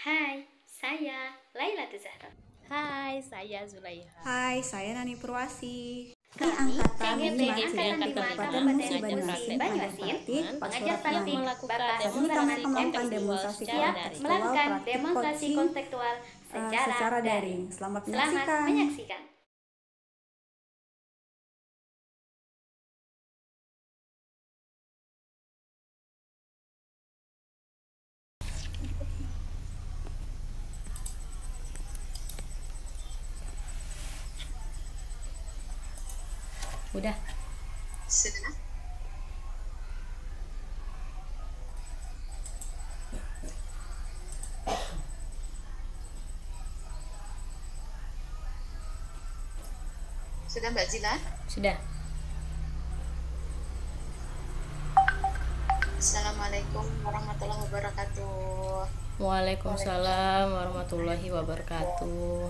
Hai, saya Laila Zahra. Hai, saya Zulaiha. Hai, saya Nani Purwasi. Kami angkatan CGP 5 angkatan 5 Kabupaten Musi Banyuasin Banyuasin, mengajar praktik melakukan Bapak saat ini kami Muhammad melakukan MPI demonstrasi siap kontekstual melakukan praktik demonstrasi coaching kontekstual secara daring. Selamat menyaksikan. Udah. Sudah. Sudah Mbak Zila? Sudah. Assalamualaikum warahmatullahi wabarakatuh. Waalaikumsalam warahmatullahi wabarakatuh.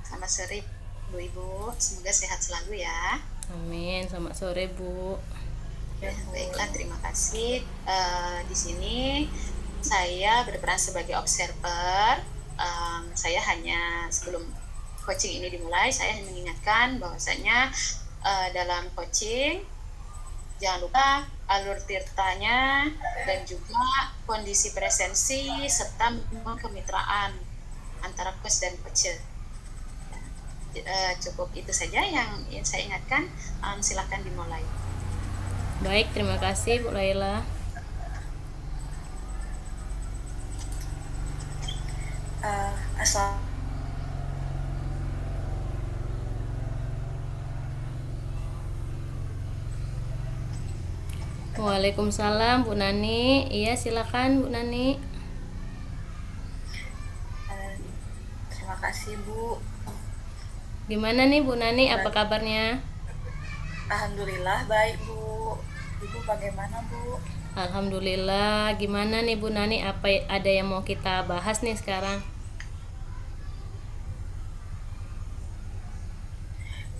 Selamat sore Bu Ibu, semoga sehat selalu ya. Amin. Selamat sore Bu. Baiklah, terima kasih. Di sini saya berperan sebagai observer. Saya hanya sebelum coaching ini dimulai, saya hanya mengingatkan bahwasanya dalam coaching jangan lupa alur tirtanya dan juga kondisi presensi serta kemitraan antara coach dan coach. Cukup itu saja yang saya ingatkan. Silakan dimulai. Baik, terima kasih Bu Laila. Waalaikumsalam Bu Nani. Iya, silakan Bu Nani. Terima kasih Bu. Gimana nih Bu Nani, apa kabarnya? Alhamdulillah baik Bu. Ibu bagaimana Bu? Alhamdulillah. Gimana nih Bu Nani, apa ada yang mau kita bahas nih sekarang?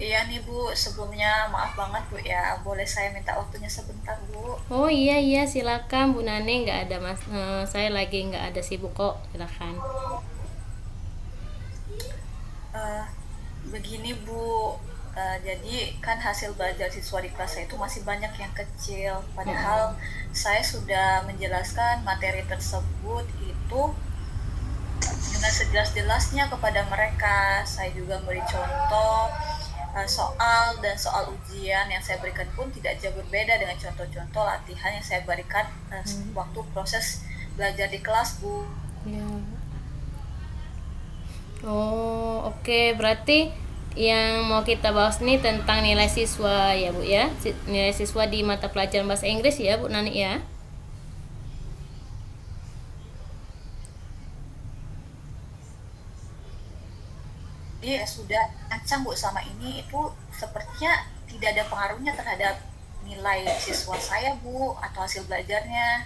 Iya nih Bu, sebelumnya maaf banget Bu ya, boleh saya minta waktunya sebentar Bu? Oh iya, silakan Bu Nani, nggak ada saya lagi nggak ada sibuk kok, silakan. Begini Bu, jadi kan hasil belajar siswa di kelas saya itu masih banyak yang kecil, padahal saya sudah menjelaskan materi tersebut itu dengan sejelas-jelasnya kepada mereka. Saya juga beri contoh soal dan soal ujian yang saya berikan pun tidak jauh berbeda dengan contoh-contoh latihan yang saya berikan waktu proses belajar di kelas Bu. Ya. Oh, oke. Berarti yang mau kita bahas nih tentang nilai siswa ya Bu ya. Nilai siswa di mata pelajaran bahasa Inggris ya Bu Nani ya. Jadi sudah ancang Bu sama ini itu sepertinya tidak ada pengaruhnya terhadap nilai siswa saya Bu atau hasil belajarnya.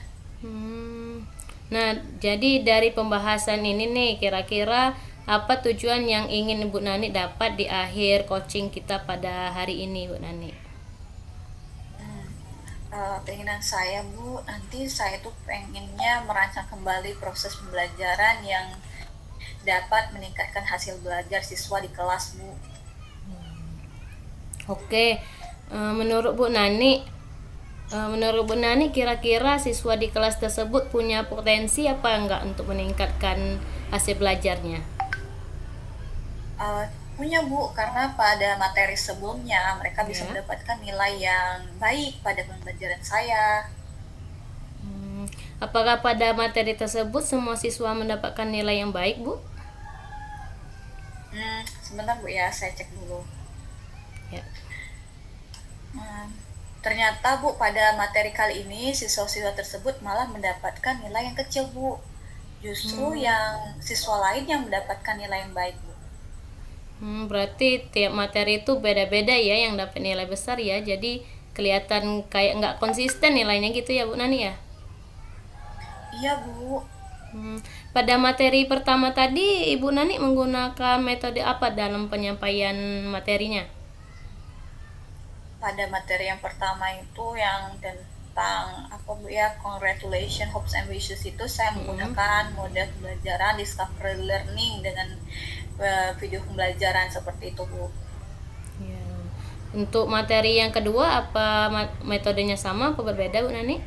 Nah, jadi dari pembahasan ini nih, kira-kira apa tujuan yang ingin Bu Nani dapat di akhir coaching kita pada hari ini Bu Nani? Keinginan saya Bu, nanti saya tuh pengennya merancang kembali proses pembelajaran yang dapat meningkatkan hasil belajar siswa di kelas Bu. Oke, menurut Bu Nani, kira-kira siswa di kelas tersebut punya potensi apa enggak untuk meningkatkan hasil belajarnya? Punya Bu, karena pada materi sebelumnya mereka bisa mendapatkan nilai yang baik pada pembelajaran saya. Apakah pada materi tersebut semua siswa mendapatkan nilai yang baik Bu? Sebentar Bu ya, saya cek dulu. Ya. Ternyata Bu, pada materi kali ini siswa-siswa tersebut malah mendapatkan nilai yang kecil Bu. Justru yang siswa lain yang mendapatkan nilai yang baik Bu. Berarti tiap materi itu beda-beda ya yang dapat nilai besar ya. Jadi kelihatan kayak nggak konsisten nilainya gitu ya Bu Nani ya? Iya Bu. Pada materi pertama tadi Ibu Nani menggunakan metode apa dalam penyampaian materinya? Pada materi yang pertama itu yang tentang apa Bu ya, congratulations, hopes and wishes itu saya menggunakan model pembelajaran discovery learning dengan video pembelajaran seperti itu Bu. Ya. Untuk materi yang kedua apa metodenya sama apa berbeda Bu Nani?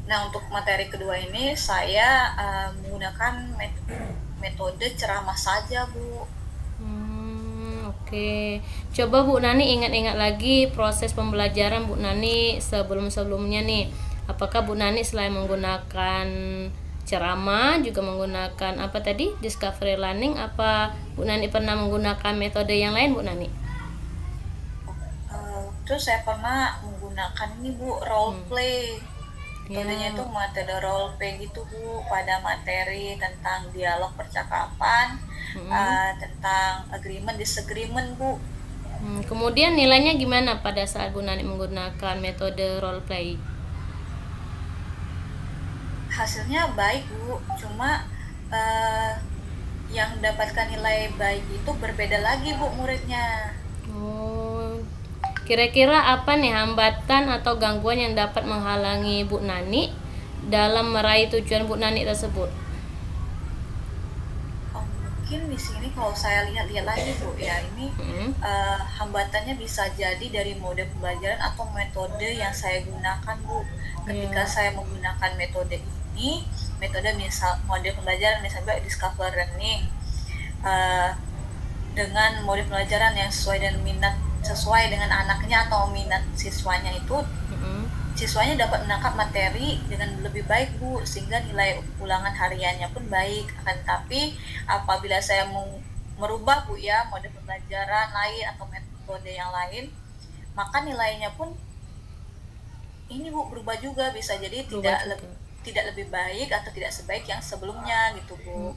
Nah untuk materi kedua ini saya menggunakan metode ceramah saja Bu. Oke. Coba Bu Nani ingat-ingat lagi proses pembelajaran Bu Nani sebelum-sebelumnya nih. Apakah Bu Nani selain menggunakan ceramah juga menggunakan apa tadi? Discovery learning, apa Bu Nani pernah menggunakan metode yang lain Bu Nani? Terus saya pernah menggunakan ini Bu, role play. Metodenya itu metode role play gitu Bu, pada materi tentang dialog percakapan, tentang agreement disagreement Bu. Kemudian nilainya gimana pada saat Bu Nani menggunakan metode role play? Hasilnya baik Bu, cuma yang mendapatkan nilai baik itu berbeda lagi Bu muridnya. Kira-kira apa nih hambatan atau gangguan yang dapat menghalangi Bu Nani dalam meraih tujuan Bu Nani tersebut? Mungkin di sini kalau saya lihat-lihat lagi Bu ya, ini hambatannya bisa jadi dari mode pembelajaran atau metode yang saya gunakan Bu. Ketika saya menggunakan metode ini, metode misal mode pembelajaran misalnya discover learning, dengan mode pembelajaran yang sesuai dengan anaknya atau minat siswanya itu, siswanya dapat menangkap materi dengan lebih baik Bu, sehingga nilai ulangan hariannya pun baik. Akan tapi apabila saya merubah Bu ya mode pembelajaran lain atau metode yang lain, maka nilainya pun ini Bu berubah juga, bisa jadi tidak lebih baik atau tidak sebaik yang sebelumnya gitu Bu.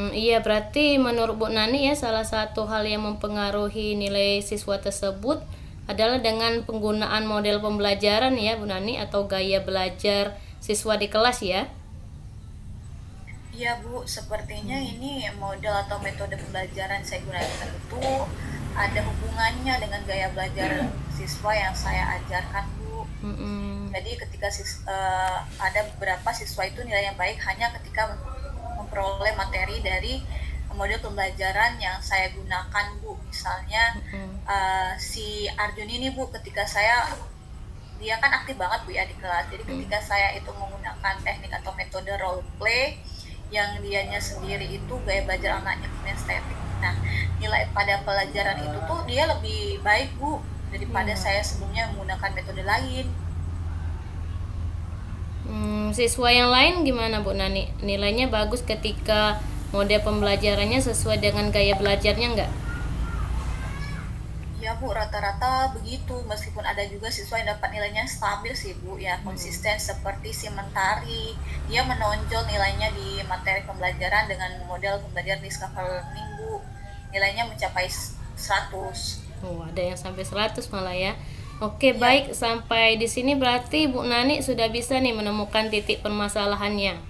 Iya, berarti menurut Bu Nani ya salah satu hal yang mempengaruhi nilai siswa tersebut adalah dengan penggunaan model pembelajaran ya Bu Nani, atau gaya belajar siswa di kelas ya. Iya Bu, sepertinya ini model atau metode pembelajaran saya gunakan itu ada hubungannya dengan gaya belajar siswa yang saya ajarkan Bu. Jadi ketika ada beberapa siswa itu nilai yang baik hanya ketika memperoleh materi dari model pembelajaran yang saya gunakan Bu. Misalnya si Arjun ini Bu, ketika dia kan aktif banget Bu ya di kelas. Jadi ketika saya itu menggunakan teknik atau metode role play yang dianya sendiri itu gaya belajar anaknya kinestetik. Nah, nilai pada pelajaran itu tuh dia lebih baik Bu daripada saya sebelumnya menggunakan metode lain. Siswa yang lain gimana Bu Nani? Nilainya bagus ketika mode pembelajarannya sesuai dengan gaya belajarnya enggak? Ya Bu, rata-rata begitu, meskipun ada juga siswa yang dapat nilainya stabil sih Bu ya, konsisten seperti si Mentari. Dia menonjol nilainya di materi pembelajaran dengan model pembelajaran discover learning Bu. Nilainya mencapai 100. Ada yang sampai 100 malah ya. Oke, baik, sampai di sini berarti Bu Nani sudah bisa nih menemukan titik permasalahannya.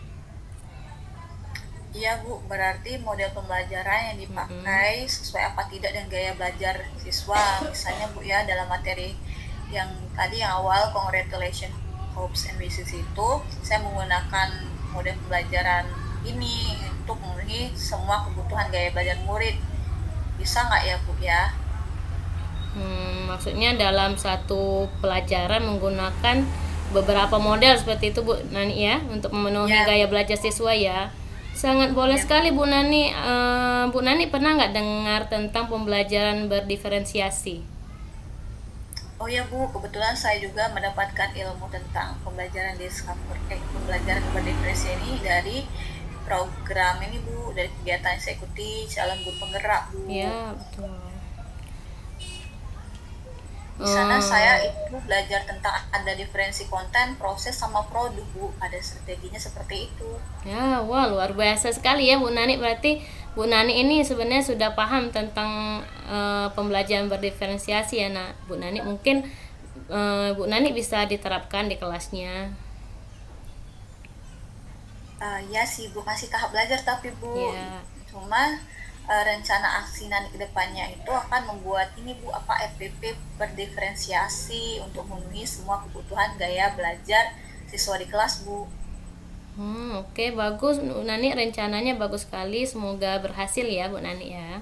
Iya Bu, berarti model pembelajaran yang dipakai sesuai apa tidak dengan gaya belajar siswa. Misalnya Bu ya, dalam materi yang tadi yang awal congratulations, hopes and wishes itu, saya menggunakan model pembelajaran ini untuk memenuhi semua kebutuhan gaya belajar murid. Bisa nggak ya Bu ya? Maksudnya dalam satu pelajaran menggunakan beberapa model seperti itu Bu Nani ya, untuk memenuhi gaya belajar siswa ya. Sangat boleh sekali Bu Nani. Bu Nani pernah nggak dengar tentang pembelajaran berdiferensiasi? Oh ya Bu, kebetulan saya juga mendapatkan ilmu tentang pembelajaran pembelajaran berdiferensiasi ini dari program ini Bu, dari kegiatan yang saya ikuti Calon Guru Penggerak Bu. Ya, betul. Di sana saya itu belajar tentang ada diferensi konten, proses sama produk Bu. Ada strateginya seperti itu. Ya, wah luar biasa sekali ya Bu Nani. Berarti Bu Nani ini sebenarnya sudah paham tentang pembelajaran berdiferensiasi ya. Nah, Bu Nani mungkin Bu Nani bisa diterapkan di kelasnya. Ya sih Bu, masih tahap belajar tapi Bu. Ya. Cuma rencana aksi Nani ke depannya itu akan membuat ini Bu, FPP berdiferensiasi untuk memenuhi semua kebutuhan gaya belajar siswa di kelas Bu. Oke, bagus Bu Nani, rencananya bagus sekali, semoga berhasil ya Bu Nani ya.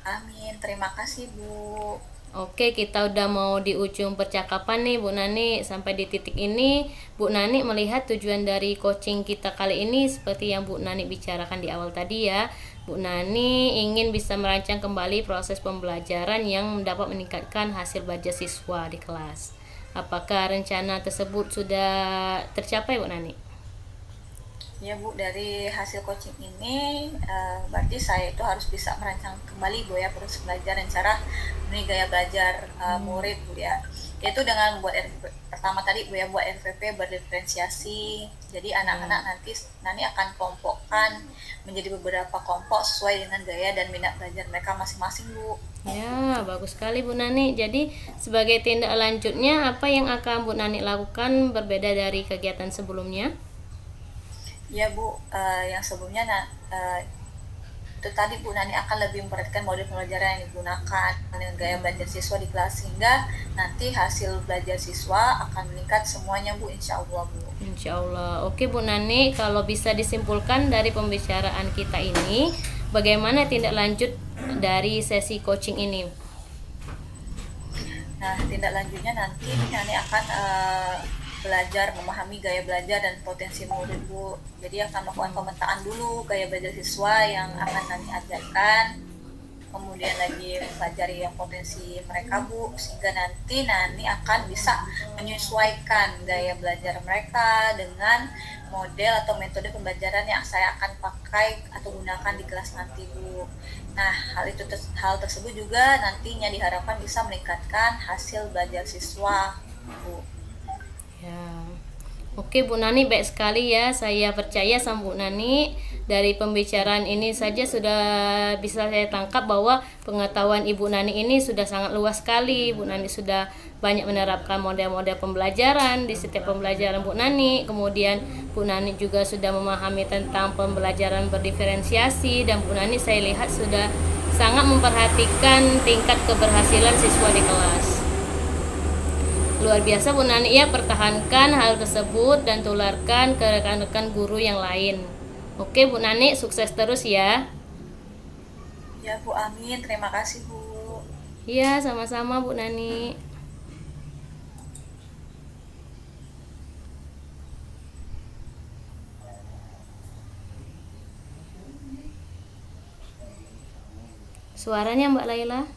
Amin, terima kasih Bu. Oke, kita udah mau di ujung percakapan nih Bu Nani. Sampai di titik ini Bu Nani melihat tujuan dari coaching kita kali ini seperti yang Bu Nani bicarakan di awal tadi ya. Bu Nani ingin bisa merancang kembali proses pembelajaran yang dapat meningkatkan hasil belajar siswa di kelas. Apakah rencana tersebut sudah tercapai Bu Nani? Ya Bu, dari hasil coaching ini berarti saya itu harus bisa merancang kembali Bu ya proses belajar dan cara ini gaya belajar murid Bu ya. Yaitu dengan membuat pertama tadi Bu ya, buat RPP berdiferensiasi. Jadi anak-anak nanti akan kelompokkan menjadi beberapa kelompok sesuai dengan gaya dan minat belajar mereka masing-masing Bu. Ya, bagus sekali Bu Nani. Jadi sebagai tindak lanjutnya apa yang akan Bu Nani lakukan berbeda dari kegiatan sebelumnya? Ya Bu, yang sebelumnya itu tadi Bu Nani akan lebih memperhatikan model pembelajaran yang digunakan dengan gaya belajar siswa di kelas sehingga nanti hasil belajar siswa akan meningkat semuanya Bu, insya Allah Bu. Insya Allah. Oke Bu Nani, kalau bisa disimpulkan dari pembicaraan kita ini, bagaimana tindak lanjut dari sesi coaching ini? Nah, tindak lanjutnya nanti Nani akan belajar memahami gaya belajar dan potensi murid Bu. Jadi akan melakukan pemetaan dulu gaya belajar siswa yang akan Nani ajarkan, kemudian lagi mempelajari yang potensi mereka Bu, sehingga nanti Nani akan bisa menyesuaikan gaya belajar mereka dengan model atau metode pembelajaran yang saya akan pakai atau gunakan di kelas nanti Bu. Nah, hal tersebut juga nantinya diharapkan bisa meningkatkan hasil belajar siswa Bu. Ya. Oke Bu Nani, baik sekali ya. Saya percaya sama Bu Nani. Dari pembicaraan ini saja sudah bisa saya tangkap bahwa pengetahuan Ibu Nani ini sudah sangat luas sekali. Bu Nani sudah banyak menerapkan model-model pembelajaran di setiap pembelajaran Bu Nani. Kemudian Bu Nani juga sudah memahami tentang pembelajaran berdiferensiasi, dan Bu Nani saya lihat sudah sangat memperhatikan tingkat keberhasilan siswa di kelas. Luar biasa Bu Nani ya, pertahankan hal tersebut dan tularkan ke rekan-rekan guru yang lain. Oke Bu Nani, sukses terus ya. Ya Bu, amin. Terima kasih Bu. Iya, sama-sama Bu Nani. Suaranya Mbak Laila.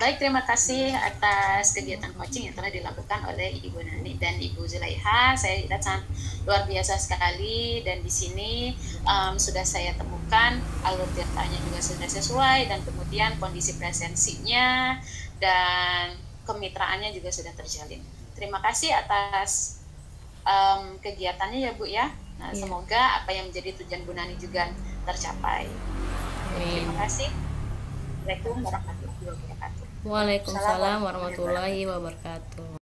Baik, terima kasih atas kegiatan coaching yang telah dilakukan oleh Ibu Nani dan Ibu Zulaiha. Saya lihat sangat luar biasa sekali, dan di sini sudah saya temukan alur tirtanya juga sudah sesuai, dan kemudian kondisi presensinya dan kemitraannya juga sudah terjalin. Terima kasih atas kegiatannya ya Bu ya. Nah, semoga apa yang menjadi tujuan Bu Nani juga tercapai. Terima kasih. Assalamualaikum warahmatullahi wabarakatuh. Waalaikumsalam warahmatullahi wabarakatuh.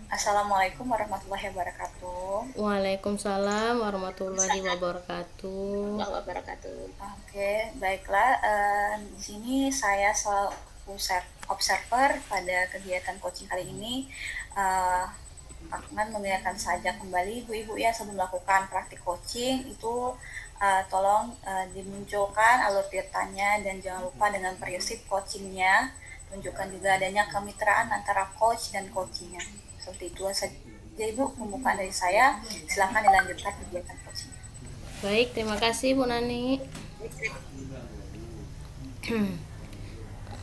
Assalamualaikum warahmatullahi wabarakatuh. Waalaikumsalam warahmatullahi wabarakatuh. Oke, baiklah. Di sini saya selaku observer pada kegiatan coaching kali ini akan mengingatkan saja kembali ibu-ibu ya, sebelum melakukan praktik coaching itu tolong dimunculkan alur tirtanya, dan jangan lupa dengan prinsip coachingnya tunjukkan juga adanya kemitraan antara coach dan coachingnya. Seperti itu saja Ibu pembukaan dari saya. Silakan dilanjutkan kegiatan coaching. Baik, terima kasih Bu Nani.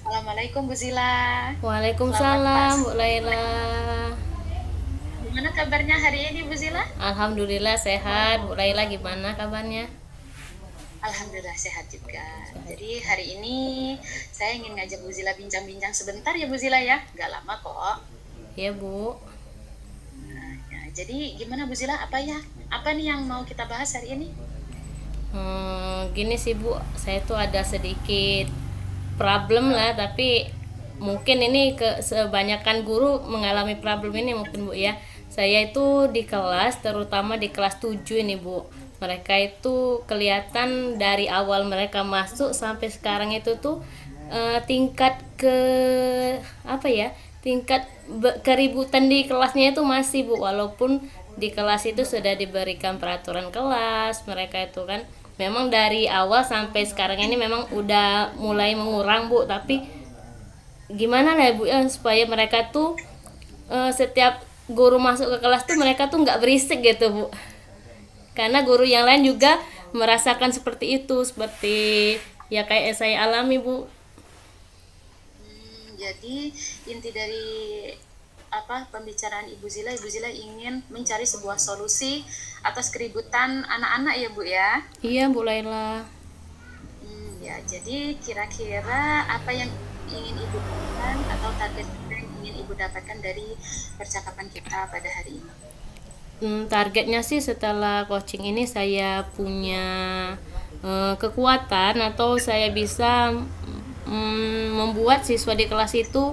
Assalamualaikum Bu Zila. Waalaikumsalam Bu Laila. Gimana kabarnya hari ini Bu Zila? Alhamdulillah sehat. Bu Laila gimana kabarnya? Alhamdulillah sehat juga. Jadi hari ini saya ingin ngajak Bu Zila bincang-bincang sebentar ya Bu Zila ya. Gak lama kok. Ya Bu. Nah, ya, jadi gimana Bu Zila? Apa nih yang mau kita bahas hari ini? Gini sih Bu, saya tuh ada sedikit problem lah, tapi mungkin ini sebanyakan guru mengalami problem ini mungkin Bu ya. Saya itu di kelas, terutama di kelas 7 ini Bu, mereka itu kelihatan dari awal mereka masuk sampai sekarang itu tuh tingkat keributan di kelasnya itu masih Bu, walaupun di kelas itu sudah diberikan peraturan kelas. Mereka itu kan memang dari awal sampai sekarang ini memang udah mulai mengurang Bu, tapi gimana lah Bu ya, supaya mereka tuh setiap guru masuk ke kelas tuh mereka tuh nggak berisik gitu Bu, karena guru yang lain juga merasakan seperti itu, seperti ya kayak saya alami Bu. Jadi inti dari pembicaraan Ibu Zila ingin mencari sebuah solusi atas keributan anak-anak ya Bu ya. Iya Bu Laila. Ya, jadi kira-kira apa yang ingin Ibu dapatkan atau target yang ingin Ibu dapatkan dari percakapan kita pada hari ini? Targetnya sih setelah coaching ini saya punya kekuatan, atau saya bisa membuat siswa di kelas itu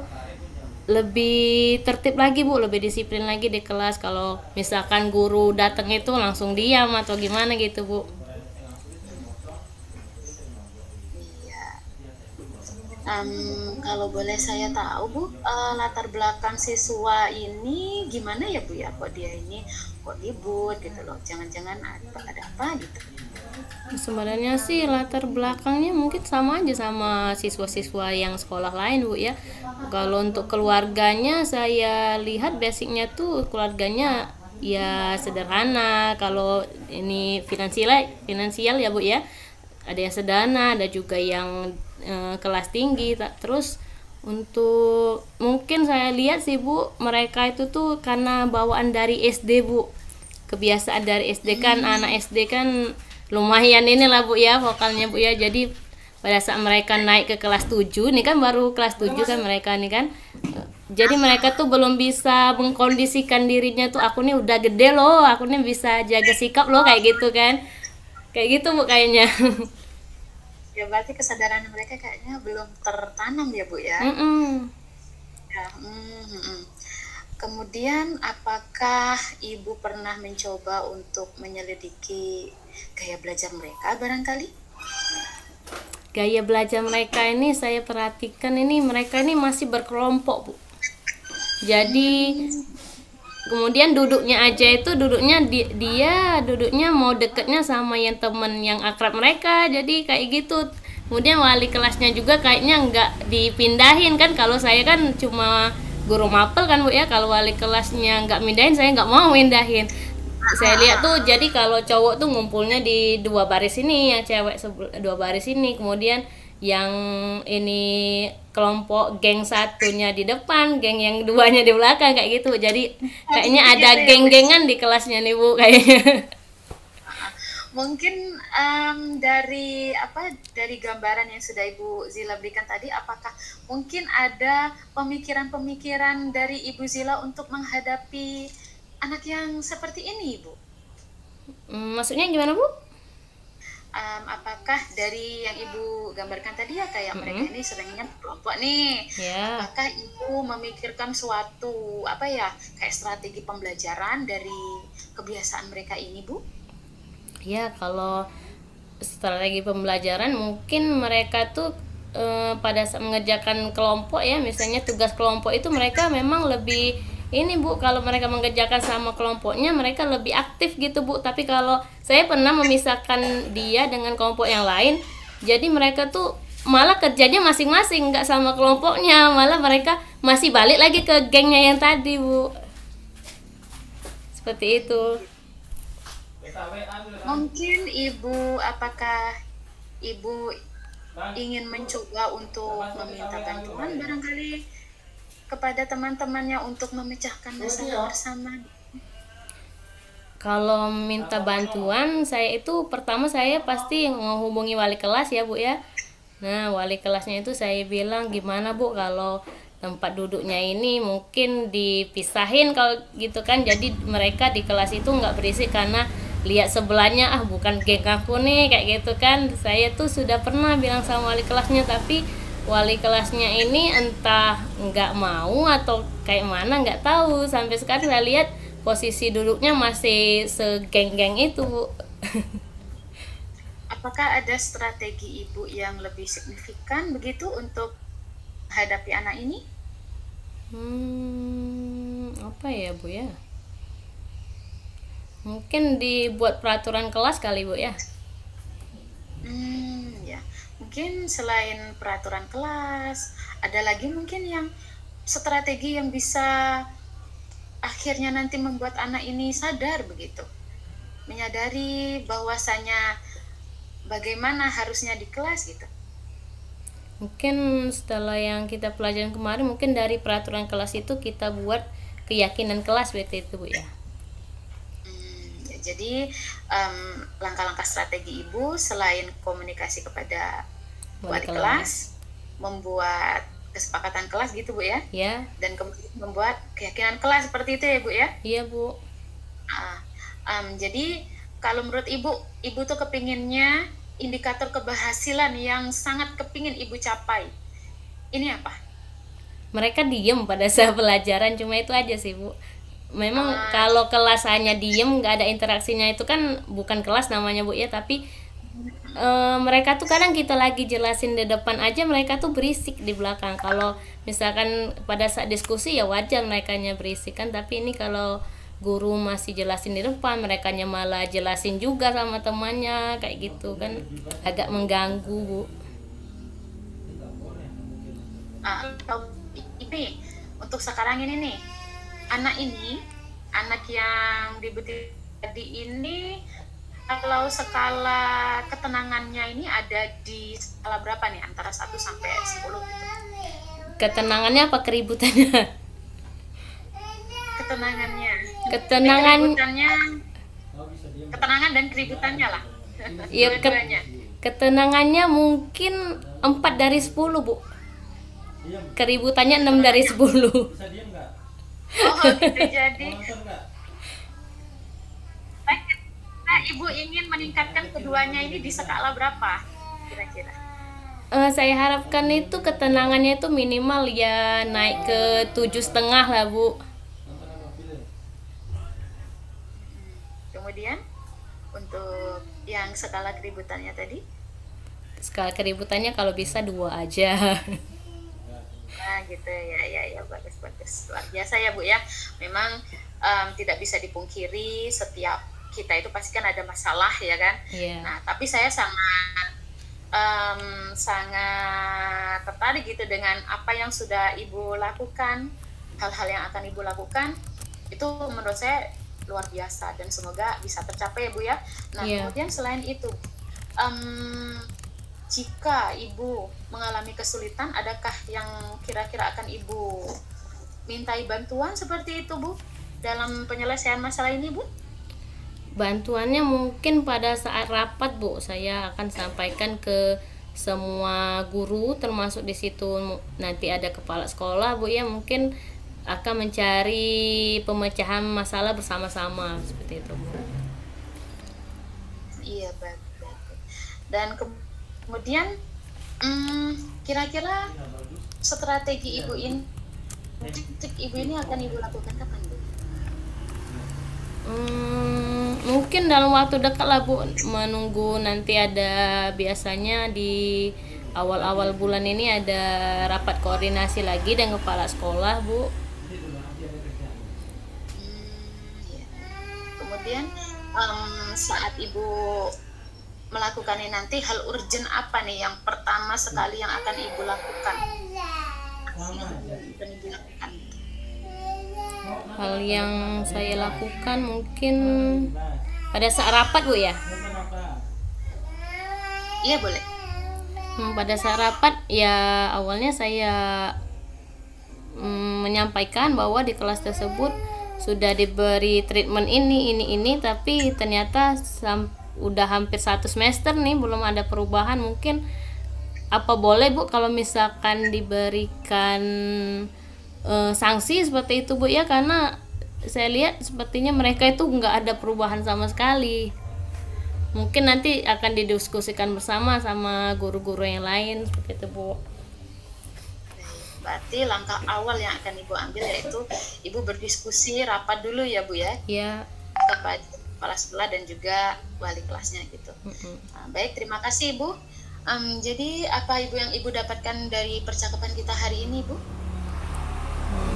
lebih tertib lagi Bu, lebih disiplin lagi di kelas. Kalau misalkan guru datang itu langsung diam atau gimana gitu Bu. Iya. Kalau boleh saya tahu Bu, latar belakang siswa ini gimana ya Bu ya? Kok dia ini kok ribut gitu loh? Jangan-jangan ada apa gitu? Sebenarnya sih latar belakangnya mungkin sama aja sama siswa-siswa yang sekolah lain Bu ya. Kalau untuk keluarganya saya lihat basicnya tuh keluarganya ya sederhana. Kalau ini finansial ya Bu ya, ada yang sederhana, ada juga yang kelas tinggi. Terus untuk mungkin saya lihat sih Bu, mereka itu tuh karena bawaan dari SD Bu, kebiasaan dari SD kan, anak SD kan lumayan inilah Bu ya vokalnya Bu ya. Jadi pada saat mereka naik ke kelas 7, ini kan baru kelas 7 kan mereka nih kan, jadi mereka tuh belum bisa mengkondisikan dirinya tuh, aku nih udah gede loh, aku nih bisa jaga sikap loh, kayak gitu kan, kayak gitu Bu kayaknya. Ya berarti kesadaran mereka kayaknya belum tertanam ya Bu ya. Ya, Kemudian apakah Ibu pernah mencoba untuk menyelidiki gaya belajar mereka barangkali? Gaya belajar mereka ini saya perhatikan ini mereka ini masih berkelompok Bu. Jadi kemudian duduknya aja itu dia duduknya mau deketnya sama yang temen yang akrab mereka, jadi kayak gitu. Kemudian wali kelasnya juga kayaknya nggak dipindahin kan, kalau saya kan cuma guru mapel kan Bu ya, kalau wali kelasnya nggak mindahin saya nggak mau mindahin. Saya lihat tuh jadi kalau cowok tuh ngumpulnya di 2 baris ini, yang cewek 2 baris ini, kemudian yang ini kelompok geng satunya di depan, geng yang 2-nya di belakang kayak gitu. Jadi kayaknya ada geng-gengan di kelasnya nih Bu kayaknya. Mungkin dari gambaran yang sudah Ibu Zila berikan tadi, apakah mungkin ada pemikiran-pemikiran dari Ibu Zila untuk menghadapi anak yang seperti ini Ibu? Maksudnya gimana Bu? Apakah dari yang Ibu gambarkan tadi ya, kayak mereka ini seringnya kelompok nih, apakah Ibu memikirkan suatu kayak strategi pembelajaran dari kebiasaan mereka ini Bu? Ya, kalau strategi pembelajaran mungkin mereka tuh pada saat mengerjakan kelompok ya, misalnya tugas kelompok itu mereka memang lebih ini Bu, kalau mereka mengerjakan sama kelompoknya mereka lebih aktif gitu Bu. Tapi kalau saya pernah memisahkan dia dengan kelompok yang lain, jadi mereka tuh malah kerjanya masing-masing, nggak sama kelompoknya, malah mereka masih balik lagi ke gengnya yang tadi Bu. Seperti itu. Mungkin Ibu, apakah Ibu ingin mencoba untuk meminta bantuan barangkali kepada teman-temannya untuk memecahkan masalah bersama? Kalau minta bantuan, saya itu pertama saya pasti menghubungi wali kelas ya Bu ya. Nah, wali kelasnya itu saya bilang, gimana Bu kalau tempat duduknya ini mungkin dipisahin kalau gitu kan, jadi mereka di kelas itu nggak berisik, karena lihat sebelahnya, ah bukan geng aku nih, kayak gitu kan. Saya tuh sudah pernah bilang sama wali kelasnya, tapi wali kelasnya ini entah nggak mau atau kayak mana nggak tahu. Sampai sekarang saya lihat posisi duduknya masih segeng-geng itu, Bu. Apakah ada strategi ibu yang lebih signifikan begitu untuk menghadapi anak ini? Apa ya, Bu ya? Mungkin dibuat peraturan kelas kali, Bu ya. Ya. Mungkin selain peraturan kelas, ada lagi mungkin yang strategi yang bisa akhirnya nanti membuat anak ini sadar begitu. Menyadari bahwasanya bagaimana harusnya di kelas gitu. Mungkin setelah yang kita pelajaran kemarin, mungkin dari peraturan kelas itu kita buat keyakinan kelas itu, Bu ya. Jadi langkah-langkah strategi ibu selain komunikasi kepada wali kelas, membuat kesepakatan kelas gitu, Bu ya. Ya. Dan kemudian membuat keyakinan kelas seperti itu ya, Bu ya. Iya, Bu. Jadi kalau menurut ibu tuh kepinginnya indikator keberhasilan yang sangat kepingin ibu capai. Ini apa? Mereka diem pada saat pelajaran, cuma itu aja sih, Bu. Memang kalau kelas hanya diem nggak ada interaksinya itu kan bukan kelas namanya, Bu ya. Tapi mereka tuh kadang kita lagi jelasin di depan aja mereka tuh berisik di belakang. Kalau misalkan pada saat diskusi ya wajar merekanya berisik kan. Tapi ini kalau guru masih jelasin di depan, merekanya malah jelasin juga sama temannya kayak gitu kan, agak mengganggu, Bu. Ini untuk sekarang ini nih, anak yang dibutuhkan tadi ini, kalau skala ketenangannya ini ada di skala berapa nih, antara 1 sampai 10 gitu? Ketenangannya apa keributannya? Ketenangan dan keributannya lah. Iya, ketenangannya mungkin 4 dari 10, Bu. Keributannya 6 dari 10. Oh gitu. Jadi ibu ingin meningkatkan keduanya ini di skala berapa kira-kira? Saya harapkan itu ketenangannya itu minimal ya naik ke 7,5 lah, Bu. Kemudian untuk yang skala keributannya tadi? Skala keributannya kalau bisa 2 aja. Nah gitu ya, bagus luar biasa ya, Bu ya. Memang tidak bisa dipungkiri setiap kita itu pasti kan ada masalah ya kan. Yeah. Nah tapi saya sangat tertarik gitu dengan apa yang sudah ibu lakukan, hal-hal yang akan ibu lakukan itu menurut saya luar biasa dan semoga bisa tercapai ya, Bu ya. Nah kemudian selain itu jika ibu mengalami kesulitan, adakah yang kira-kira akan ibu mintai bantuan seperti itu, Bu, dalam penyelesaian masalah ini, Bu? Bantuannya mungkin pada saat rapat, Bu, saya akan sampaikan ke semua guru, termasuk di situ nanti ada kepala sekolah, Bu ya, mungkin akan mencari pemecahan masalah bersama-sama seperti itu, Bu. Iya, baik. Dan kemudian kira-kira strategi ibu ini akan ibu lakukan kapan, Bu? Mungkin dalam waktu dekat lah, Bu, menunggu nanti ada biasanya di awal-awal bulan ini ada rapat koordinasi lagi dengan kepala sekolah, Bu. Kemudian saat ibu melakukan ini nanti hal urgent apa nih yang pertama sekali yang akan ibu lakukan? Hal yang saya lakukan mungkin pada saat rapat, Bu ya. Iya, boleh. Pada saat rapat ya awalnya saya menyampaikan bahwa di kelas tersebut sudah diberi treatment ini tapi ternyata udah hampir 1 semester nih belum ada perubahan. Mungkin apa boleh, Bu, kalau misalkan diberikan sanksi seperti itu, Bu ya, karena saya lihat sepertinya mereka itu nggak ada perubahan sama sekali. Mungkin nanti akan didiskusikan bersama sama guru-guru yang lain seperti itu, Bu. Berarti langkah awal yang akan Ibu ambil yaitu Ibu berdiskusi rapat dulu ya Bu ya, Ya. kepada kepala sekolah dan juga wali kelasnya gitu. Nah, baik, terima kasih Ibu. Jadi apa Ibu yang Ibu dapatkan dari percakapan kita hari ini Bu?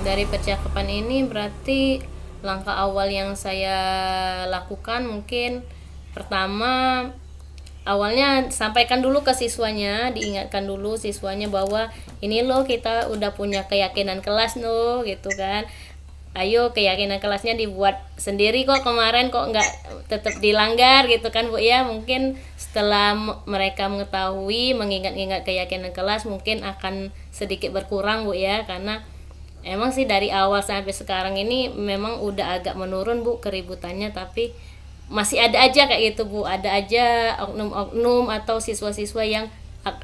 Dari percakapan ini berarti langkah awal yang saya lakukan mungkin pertama, awalnya sampaikan dulu ke siswanya, diingatkan dulu siswanya bahwa ini loh kita udah punya keyakinan kelas loh gitu kan. Ayo keyakinan kelasnya dibuat sendiri kok, kemarin kok nggak tetap dilanggar gitu kan Bu ya. Mungkin setelah mereka mengetahui, mengingat-ingat keyakinan kelas mungkin akan sedikit berkurang Bu ya, karena emang sih dari awal sampai sekarang ini memang udah agak menurun Bu keributannya, tapi masih ada aja kayak gitu Bu, ada aja oknum-oknum atau siswa-siswa yang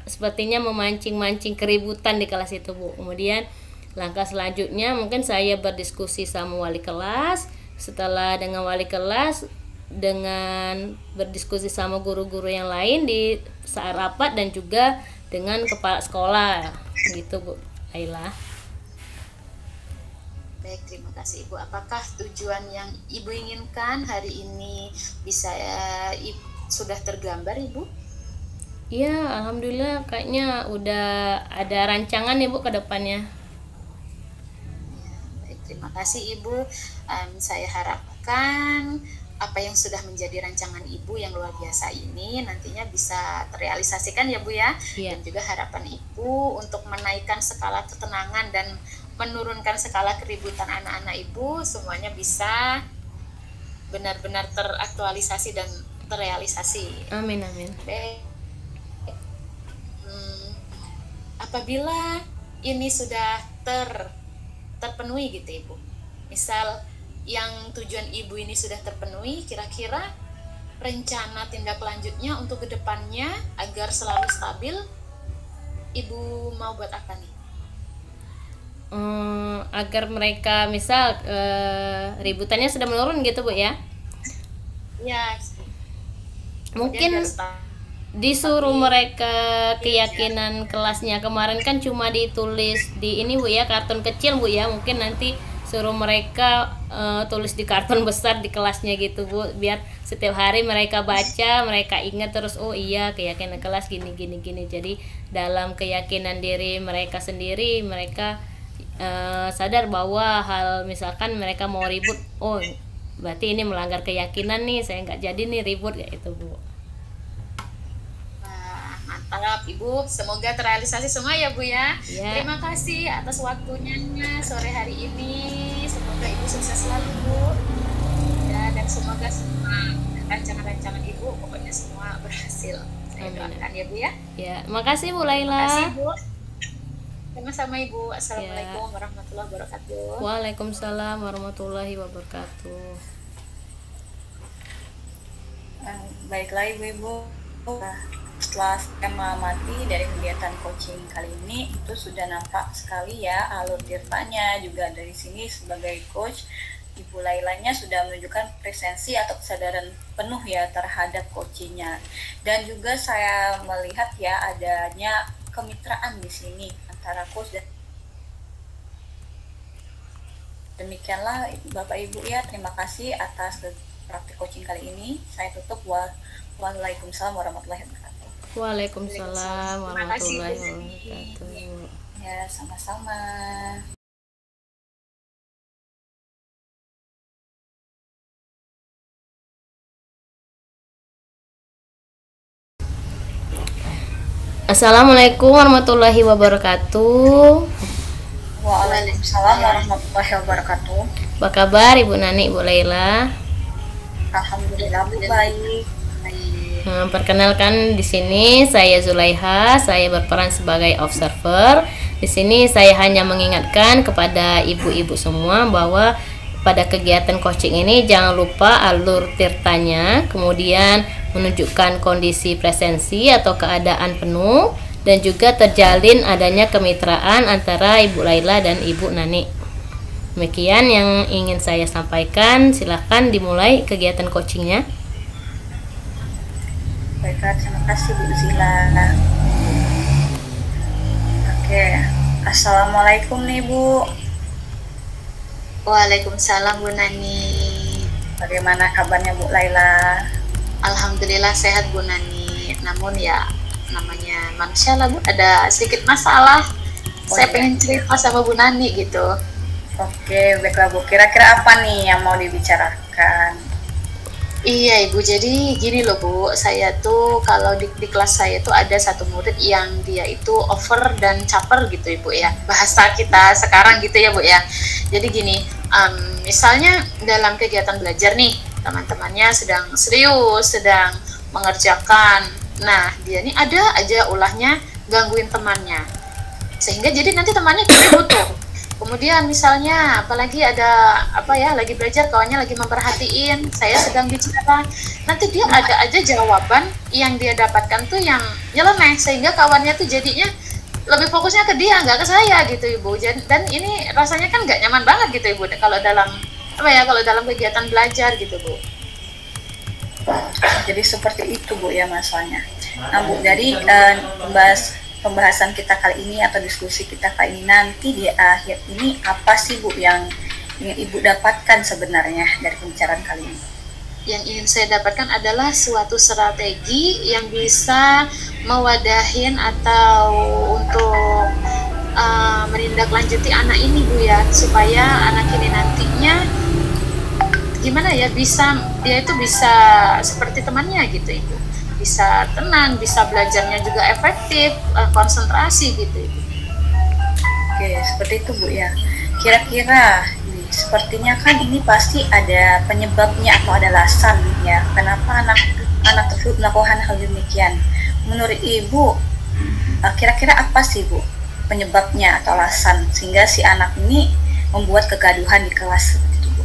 sepertinya memancing-mancing keributan di kelas itu Bu. Kemudian langkah selanjutnya mungkin saya berdiskusi sama wali kelas, setelah dengan wali kelas dengan berdiskusi sama guru-guru yang lain di saat rapat dan juga dengan kepala sekolah gitu Bu Laila. Baik, terima kasih Ibu. Apakah tujuan yang Ibu inginkan hari ini bisa sudah tergambar Ibu? Iya, alhamdulillah kayaknya udah ada rancangan ya Bu ke depannya. Ya, baik, terima kasih Ibu. Saya harapkan apa yang sudah menjadi rancangan Ibu yang luar biasa ini nantinya bisa terrealisasikan ya Bu ya. Iya. Dan juga harapan Ibu untuk menaikkan skala ketenangan dan menurunkan skala keributan anak-anak Ibu semuanya bisa benar-benar teraktualisasi dan terrealisasi. Amin amin. Baik. Apabila ini sudah terpenuhi gitu Ibu, misal yang tujuan Ibu ini sudah terpenuhi, kira-kira rencana tindak lanjutnya untuk kedepannya agar selalu stabil, Ibu mau buat apa nih? Agar mereka misal ributannya sudah menurun gitu Bu ya, Ya, mungkin disuruh mereka keyakinan kelasnya. Kemarin kan cuma ditulis di ini Bu ya, karton kecil Bu ya, mungkin nanti suruh mereka tulis di karton besar di kelasnya gitu Bu, biar setiap hari mereka baca, mereka ingat terus, oh iya keyakinan kelas gini. Jadi dalam keyakinan diri mereka sendiri, mereka sadar bahwa hal misalkan mereka mau ribut, oh berarti ini melanggar keyakinan nih, saya nggak jadi nih ribut kayak itu Bu. Mantap Ibu, semoga terrealisasi semua ya Bu ya. Ya. Terima kasih atas waktunya sore hari ini, semoga Ibu sukses selalu Bu ya, dan semoga semua rancangan-rancangan Ibu pokoknya semua berhasil. Saya doakan ya Bu ya. Ya, makasih Bu Laila. Terima kasih Bu. Sama-sama Ibu. Assalamualaikum warahmatullahi wabarakatuh. Waalaikumsalam warahmatullahi wabarakatuh. Baiklah Ibu-Ibu, setelah saya mengamati dari kegiatan coaching kali ini, itu sudah nampak sekali ya alur tirtanya. Juga dari sini sebagai coach, Ibu Lailanya sudah menunjukkan presensi atau kesadaran penuh ya terhadap coachingnya. Dan juga saya melihat ya adanya kemitraan di sini antara coach dan demikianlah Bapak Ibu ya, terima kasih atas praktik coaching kali ini. Saya tutup. Waalaikumsalam warahmatullahi wabarakatuh. Waalaikumsalam warahmatullahi Terima kasih, wabarakatuh. Ya, sama-sama. Assalamualaikum warahmatullahi wabarakatuh. Waalaikumsalam warahmatullahi wabarakatuh. Apa kabar Ibu Nani, Ibu Laila? Alhamdulillah baik. Perkenalkan di sini saya Zulaiha, saya berperan sebagai observer. Di sini saya hanya mengingatkan kepada ibu-ibu semua bahwa pada kegiatan coaching ini jangan lupa alur tirtanya, kemudian menunjukkan kondisi presensi atau keadaan penuh, dan juga terjalin adanya kemitraan antara Ibu Laila dan Ibu Nani. Demikian yang ingin saya sampaikan. Silahkan dimulai kegiatan coachingnya. Baiklah, terima kasih Bu Zila. Oke, Assalamualaikum nih Bu. Waalaikumsalam Bu Nani. Bagaimana kabarnya Bu Laila? Alhamdulillah sehat Bu Nani. Namun ya namanya manusia lah Bu, ada sedikit masalah. Saya pengen cerita sama Bu Nani gitu. Oke, baiklah Bu. Kira-kira apa nih yang mau dibicarakan? Iya Ibu, jadi gini loh Bu, saya tuh kalau di kelas saya tuh ada satu murid yang dia itu over dan caper gitu Ibu ya, bahasa kita sekarang gitu ya Bu ya. Jadi gini, misalnya dalam kegiatan belajar nih, teman-temannya sedang serius, sedang mengerjakan, nah dia nih ada aja ulahnya gangguin temannya, sehingga jadi nanti temannya ribut tuh. Kemudian misalnya apalagi ada lagi belajar, kawannya lagi memperhatiin, saya sedang bicara, nanti dia ada aja jawaban yang dia dapatkan tuh yang nyeleneh, sehingga kawannya tuh jadinya lebih fokusnya ke dia, nggak ke saya gitu Ibu. Dan ini rasanya kan nggak nyaman banget gitu Ibu kalau dalam kegiatan belajar gitu Bu. Jadi seperti itu Bu ya masalahnya. Nah Bu, jadi pembahasan kita kali ini atau diskusi kita kali ini nanti di akhir ini apa sih Bu yang ingin Ibu dapatkan sebenarnya dari pembicaraan kali ini? Yang ingin saya dapatkan adalah suatu strategi yang bisa mewadahin atau untuk menindaklanjuti anak ini Bu ya, supaya anak ini nantinya gimana ya, dia itu bisa seperti temannya gitu Ibu, bisa tenang, bisa belajarnya juga efektif, konsentrasi gitu Ibu. Oke, seperti itu Bu ya. Kira-kira sepertinya kan ini pasti ada penyebabnya atau ada alasan ya kenapa anak tersebut melakukan hal demikian. Menurut Ibu, kira-kira apa sih Bu penyebabnya atau alasan sehingga si anak ini membuat kegaduhan di kelas seperti itu Bu?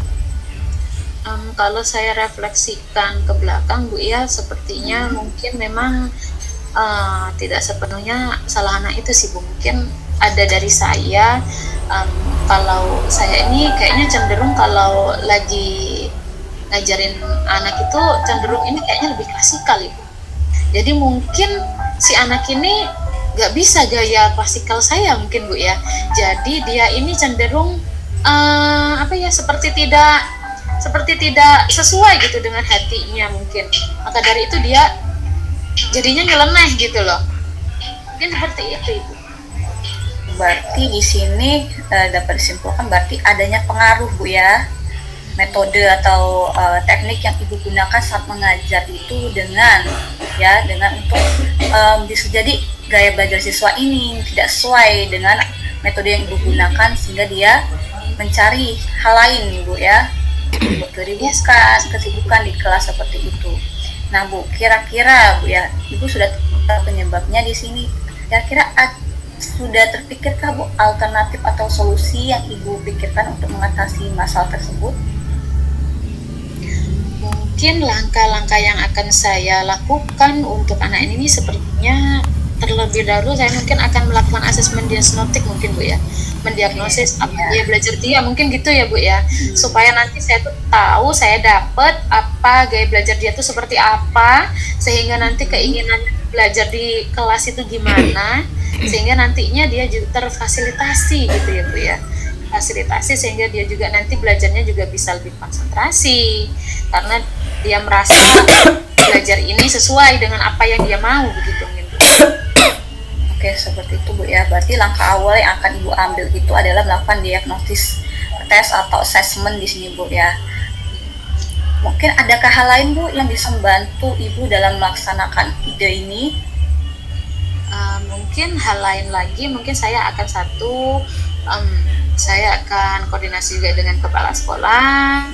Kalau saya refleksikan ke belakang Bu ya, sepertinya mungkin memang tidak sepenuhnya salah anak itu sih Bu. Mungkin ada dari saya. Kalau saya ini kayaknya cenderung kalau lagi ngajarin anak itu cenderung ini kayaknya lebih klasikal Ibu. Jadi mungkin si anak ini nggak bisa gaya klasikal saya mungkin Bu ya. Jadi dia ini cenderung seperti tidak sesuai gitu dengan hatinya mungkin. Maka dari itu dia jadinya nyeleneh gitu loh. Mungkin seperti itu Ibu. Berarti di sini dapat disimpulkan berarti adanya pengaruh Bu ya, metode atau teknik yang Ibu gunakan saat mengajar itu dengan untuk bisa jadi gaya belajar siswa ini tidak sesuai dengan metode yang Ibu gunakan sehingga dia mencari hal lain Bu ya, kesibukan di kelas seperti itu. Nah Bu, kira-kira Bu ya, Ibu sudah tahu penyebabnya di sini. Kira-kira sudah terpikirkah Bu alternatif atau solusi yang Ibu pikirkan untuk mengatasi masalah tersebut? Mungkin langkah-langkah yang akan saya lakukan untuk anak ini sepertinya terlebih dahulu saya mungkin akan melakukan asesmen diagnostik mungkin Bu ya, mendiagnosis apa dia belajar dia mungkin gitu ya Bu ya, supaya nanti saya tuh tahu, saya dapat apa gaya belajar dia tuh seperti apa, sehingga nanti keinginan belajar di kelas itu gimana, sehingga nantinya dia juga terfasilitasi gitu ya Bu ya, fasilitasi sehingga dia juga nanti belajarnya juga bisa lebih konsentrasi karena dia merasa belajar ini sesuai dengan apa yang dia mau begitu gitu. Oke, seperti itu Bu ya. Berarti langkah awal yang akan Ibu ambil itu adalah melakukan diagnosis tes atau assessment di sini Bu ya. Mungkin adakah hal lain Bu yang bisa membantu Ibu dalam melaksanakan ide ini? Mungkin hal lain lagi, mungkin saya akan saya akan koordinasi juga dengan kepala sekolah.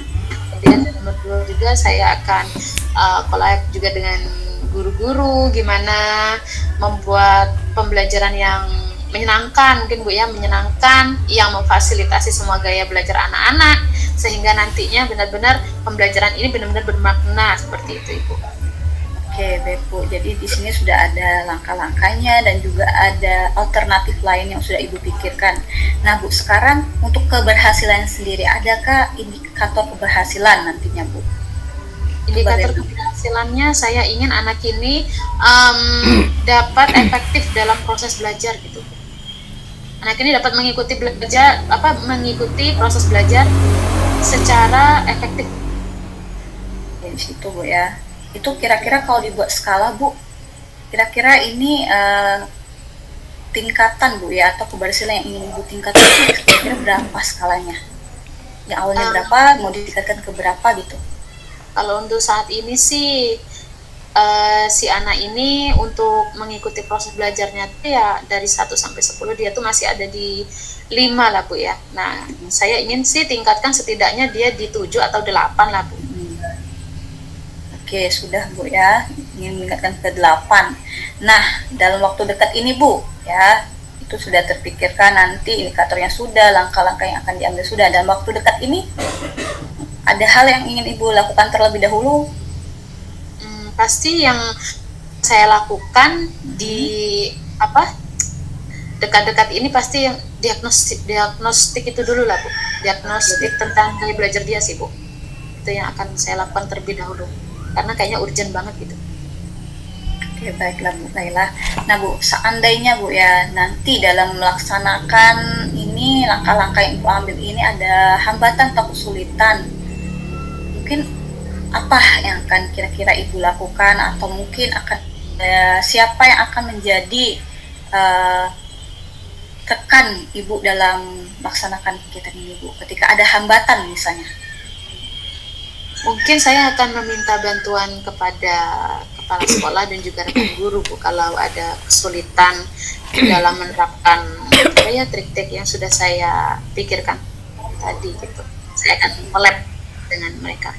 Kemudian nomor 2 juga saya akan collab juga dengan guru-guru gimana membuat pembelajaran yang menyenangkan mungkin Bu ya, menyenangkan yang memfasilitasi semua gaya belajar anak-anak sehingga nantinya benar-benar pembelajaran ini benar-benar bermakna seperti itu Ibu. Oke, baik Bu. Jadi di sini sudah ada langkah-langkahnya dan juga ada alternatif lain yang sudah Ibu pikirkan. Nah Bu, sekarang untuk keberhasilan sendiri, adakah indikator keberhasilan nantinya Bu? Indikator keberhasilannya, saya ingin anak ini dapat efektif dalam proses belajar gitu. Anak ini dapat mengikuti proses belajar secara efektif. Di situ Bu ya. Itu kira-kira kalau dibuat skala Bu, kira-kira ini tingkatan Bu ya, atau keberhasilan yang ingin Ibu tingkatkan kira-kira berapa skalanya? Yang awalnya berapa, mau ditingkatkan ke berapa gitu? Kalau untuk saat ini sih si anak ini untuk mengikuti proses belajarnya tuh ya dari 1 sampai 10 dia tuh masih ada di 5 lah Bu ya. Nah, saya ingin sih tingkatkan setidaknya dia di 7 atau 8 lah Bu. Oke, sudah Bu ya, ingin meningkatkan ke 8. Nah, dalam waktu dekat ini Bu, ya, itu sudah terpikirkan nanti indikatornya sudah, langkah-langkah yang akan diambil sudah. Dalam waktu dekat ini, ada hal yang ingin Ibu lakukan terlebih dahulu? Pasti yang saya lakukan di dekat-dekat ini pasti yang diagnostik itu dulu lah Bu. Diagnostik tentang gaya belajar dia sih Bu. Itu yang akan saya lakukan terlebih dahulu. Karena kayaknya urgent banget gitu. Oke, baiklah Bu Laila. Nah Bu, seandainya Bu ya, nanti dalam melaksanakan ini, langkah-langkah yang Ibu ambil ini ada hambatan atau kesulitan, mungkin apa yang akan kira-kira Ibu lakukan, atau mungkin akan siapa yang akan menjadi rekan Ibu dalam melaksanakan kegiatan ini Bu, ketika ada hambatan misalnya? Mungkin saya akan meminta bantuan kepada kepala sekolah dan juga rekan guru Bu, kalau ada kesulitan dalam menerapkan trik-trik yang sudah saya pikirkan tadi gitu. Saya akan collab dengan mereka.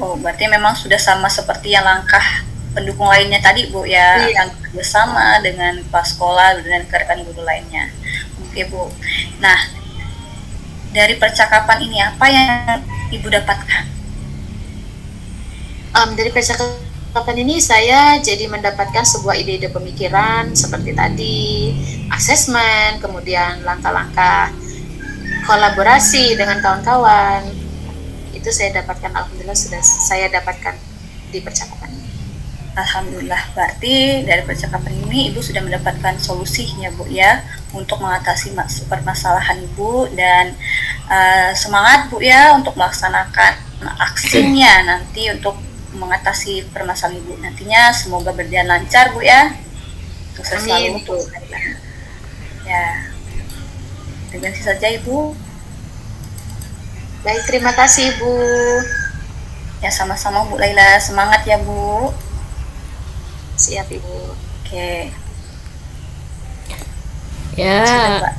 Oh, berarti memang sudah sama seperti yang langkah pendukung lainnya tadi Bu ya, iya. Akan bersama dengan kepala sekolah dan rekan guru lainnya. Oke Bu. Nah, dari percakapan ini apa yang Ibu dapatkan? Dari percakapan ini saya jadi mendapatkan sebuah ide-ide pemikiran seperti tadi, asesmen, kemudian langkah-langkah kolaborasi dengan kawan-kawan. Itu saya dapatkan, alhamdulillah sudah saya dapatkan di percakapan ini. Alhamdulillah, berarti dari percakapan ini Ibu sudah mendapatkan solusinya Bu ya, untuk mengatasi permasalahan Ibu, dan semangat Bu ya untuk melaksanakan aksinya nanti untuk mengatasi permasalahan Ibu nantinya. Semoga berjalan lancar Bu ya, sukses selalu untuk ya. Terima kasih saja Ibu. Baik, terima kasih Bu. Ya, sama-sama Bu Laila, semangat ya Bu. Siap Ibu. Oke. Ya. Sudah,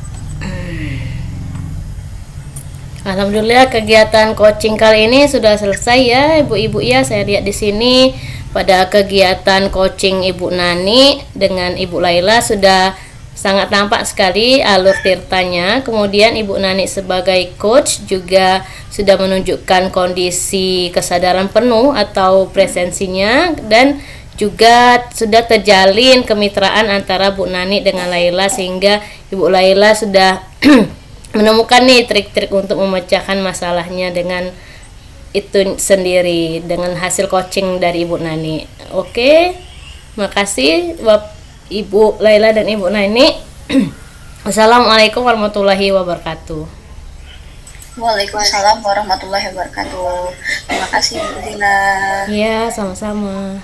Alhamdulillah kegiatan coaching kali ini sudah selesai ya Ibu-ibu ya. Saya lihat di sini pada kegiatan coaching Ibu Nani dengan Ibu Laila sudah sangat nampak sekali alur tirtanya. Kemudian Ibu Nani sebagai coach juga sudah menunjukkan kondisi kesadaran penuh atau presensinya, dan juga sudah terjalin kemitraan antara Bu Nani dengan Laila, sehingga Ibu Laila sudah menemukan nih trik-trik untuk memecahkan masalahnya dengan itu sendiri dengan hasil coaching dari Ibu Nani. Oke, makasih Ibu Laila dan Ibu Nani. Wassalamualaikum warahmatullahi wabarakatuh. Waalaikumsalam warahmatullahi wabarakatuh. Terima kasih Bu Lila. Ya, sama-sama.